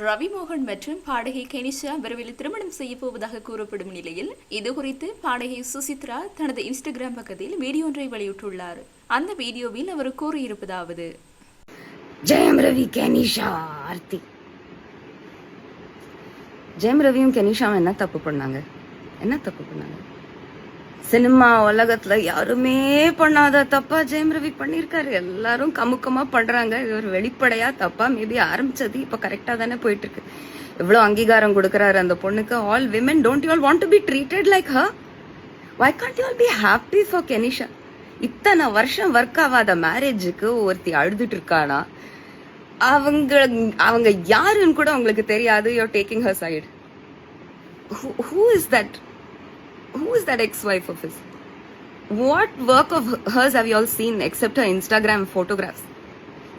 ரவி மோகன் மற்றும் பாடகி கெனிஷா விரைவில் திருமணம் செய்ய போவதாக கூறப்படும் நிலையில் இதுகுறித்து பாடகி சுசித்ரா தனது இன்ஸ்டாகிராம் பக்கத்தில் வீடியோ ஒன்றை வெளியிட்டுள்ளார். அந்த வீடியோவில் அவர் கூறியிருப்பதாவது: ஜெயம் ரவி கெனிஷா ஆர்த்தி. ஜெயம் ரவியும் கெனிஷாவும் என்ன தப்பு பண்ணாங்க? சினிமா உலகத்துல யாருமே பண்ணாத தப்பா ஜெயம் ரவி பண்ணிருக்காரு. எல்லாரும் கமுக்கமா பண்றாங்க. இவர் வெளிப்படையா தப்பா மேபி ஆரம்பிச்சது இப்ப கரெக்டா தானே போயிட்டு இருக்கு. இவ்வளவு அங்கீகாரம் கொடுக்கறாரு அந்த பொண்ணுக்கு. All women don't you all want to be treated like her? Why can't you all be happy for Keneeshaa? இத்தனை வருஷம் ஒர்க் ஆகாத மேரேஜுக்கு ஒருத்தி அழுதுட்டு இருக்கானா? அவங்க யாருன்னு கூட உங்களுக்கு தெரியாது. You are taking her side. Who is that? Who is that ex-wife of his? What work of hers have you all seen except her Instagram photographs?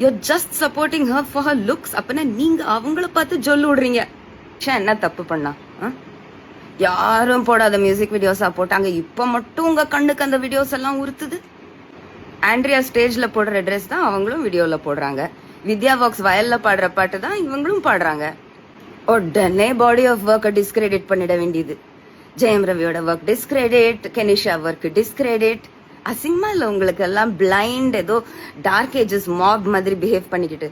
You're just supporting her for her looks. அப்பனா நீங்க அவங்கள பார்த்து ஜொல்லு விடுறீங்க. என்ன தப்பு பண்ணா? யாரும் போடாத மியூசிக் வீடியோஸா போட்டாங்க. இப்ப மட்டும் உங்க கண்ணுக்கு அந்த வீடியோஸ் எல்லாம் உறுத்துது. ஆண்ட்ரியா ஸ்டேஜ்ல போடுற ட்ரெஸ் தான் அவங்களும் வீடியோல போடுறாங்க. வித்யா வாக்ஸ் வயல்ல பாடுற பாட்டு தான் இவங்களும் பாடுறாங்க. உடனே பாடி ஆஃப் ஒர்க்கை டிஸ்கிரெடிட் பண்ணிட வேண்டியது. ஜெயம் ரவியோட work discredit, Kenisha work discredit. அசிங்கமா இல்ல உங்களுக்கு எல்லாம்? பிளைண்ட் ஏதோ டார்க் ஏஜஸ் மாப் மாதிரி பிஹேவ் பண்ணிக்கிட்டு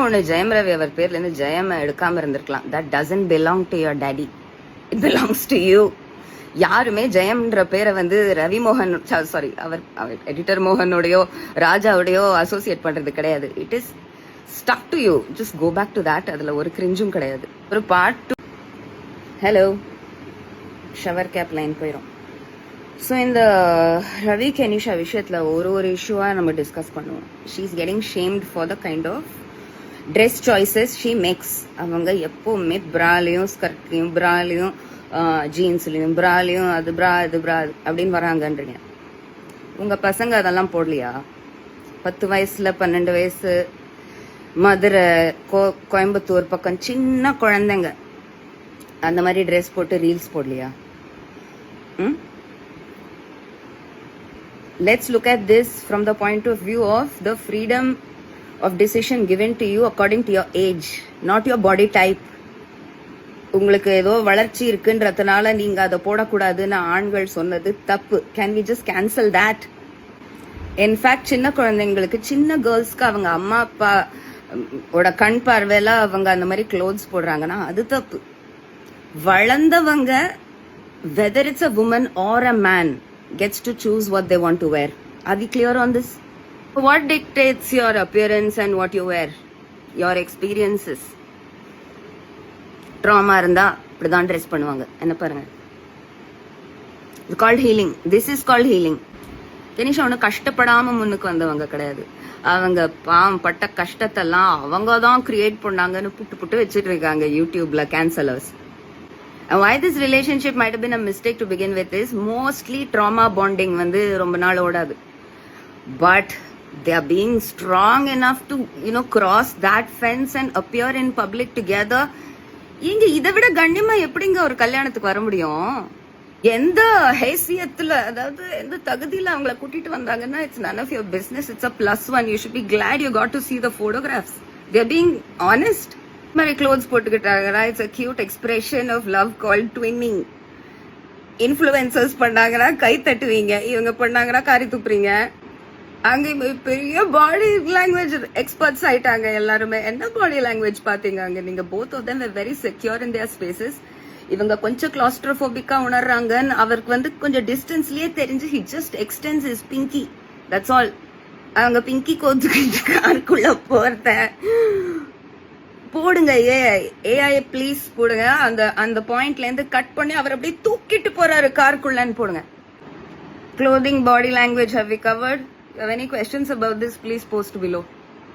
ஒண்ணு. ஜெயம் ரவி அவர் பேர்ல இருந்து ஜெயம் எடுக்காம இருந்திருக்கலாம். That doesn't belong to your daddy, it belongs to you. யாருமே ஜெயம்ன்ற பேரை வந்து ரவி மோகன் சாரி அவர் எடிட்டர் மோகனோடையோ ராஜாவோடையோ அசோசியேட் பண்றது கிடையாது. It is stuck to you. Just go back to that. அதுல ஒரு கிரிஞ்சும் கிடையாது. ஒரு part 2. Hello, shower cap line போயிடும். ஸோ இந்த ரவி கெனிஷா விஷயத்துல ஒரு இஷ்யூவா நம்ம டிஸ்கஸ் பண்ணுவோம். She is getting shamed for the kind of dress choices she makes. அவங்க எப்பவுமே பிராலையும் ஸ்கர்ட்லையும் பிராலையும் ஜீன்ஸ்லையும் பிராலையும் அது பிரா இது பிரா அப்படின்னு வராங்கன்றீங்க. உங்க பசங்க அதெல்லாம் போடலையா? 10 வயசுல 12 வயசு மதுரை கோயம்புத்தூர் பக்கம் சின்ன குழந்தைங்க அந்த மாதிரி ட்ரெஸ் போட்டு ரீல்ஸ் போடலையா? Let's look at this from the point of view of the freedom of decision given to you according to your age, not your body type. உங்களுக்கு ஏதோ வளர்ச்சி இருக்குன்றதுனால நீங்க அதை போடக்கூடாதுன்னு ஆண்கள் சொன்னது தப்பு. Can we just cancel that? In fact சின்ன குழந்தைங்களுக்கு, சின்ன கேர்ள்ஸ்க்கு அவங்க அம்மா அப்பா கண் பார்வையில அவங்க அந்த மாதிரி க்ளோத்ஸ் போடுறாங்கன்னா அது தப்பு. வளர்ந்தவங்க, whether it's a woman or a man, gets to choose what they want to wear. Are we clear on this? What dictates your appearance and what you wear? Your experiences. Drama இருந்தா இப்படிதான் dress பண்ணுவாங்க. என்ன பாருங்க, it's called healing. This is called healing. Kenisha ஒன்னும் கஷ்டப்படாம முன்னுக்கு வந்தவங்க கிடையாது. அவங்க பட்ட கஷ்டத்தெல்லாம் அவங்க தான் கிரியேட் பண்ணாங்கன்னு புட்டு வச்சுட்டு இருக்காங்க யூடியூப்ல கேன்சலர்ஸ். Why this relationship might have been a mistake to begin with is mostly trauma bonding வந்து ரொம்ப நாள் ஓடாது. But they are being strong enough to cross that fence and appear in public together. இங்க இதை விட கண்ணியமா எப்படிங்க ஒரு கல்யாணத்துக்கு வர முடியும்? எந்த ஹேசியத்துல, அதாவது எந்த தகுதியில அவங்கள கூட்டிட்டு வந்தாங்கன்னா it's none of your business. It's a +1. You should be glad you got to see the photographs. They're being honest. மாதிரி க்ளோத்ஸ் போட்டுக்கிட்டாங்கன்னா it's a cute expression of love called twinning. Influencers பண்ணாங்கன்னா கை தட்டுவீங்க, இவங்க பண்ணாங்கன்னா காரி துப்புறீங்க. அங்க பெரிய பாடி லாங்குவேஜ் எக்ஸ்பர்ட்ஸ் ஆயிட்டாங்க எல்லாருமே. என்ன பாடி லாங்குவேஜ் பாத்தீங்க அங்க நீங்க? both of them were very secure in their spaces. இவங்க கொஞ்சம் கிளாஸ்ட்ரோபோபிக்கா உணர்றாங்கன்னு அவருக்கு வந்து கொஞ்சம் டிஸ்டன்ஸ்லயே தெரிஞ்சு he just extends his pinky. That's all. அவங்க பிங்கி கோத்துக்கிட்டு காருக்குள்ள போறத போடுங்க. ஏஐ ப்ளீஸ் போடுங்க. அந்த பாயிண்ட்ல இருந்து கட் பண்ணி அவர் அப்படியே தூக்கிட்டு போறாரு காருக்குள்ளன்னு போடுங்க. Clothing, body language have we covered? If you have any questions about this, please post below.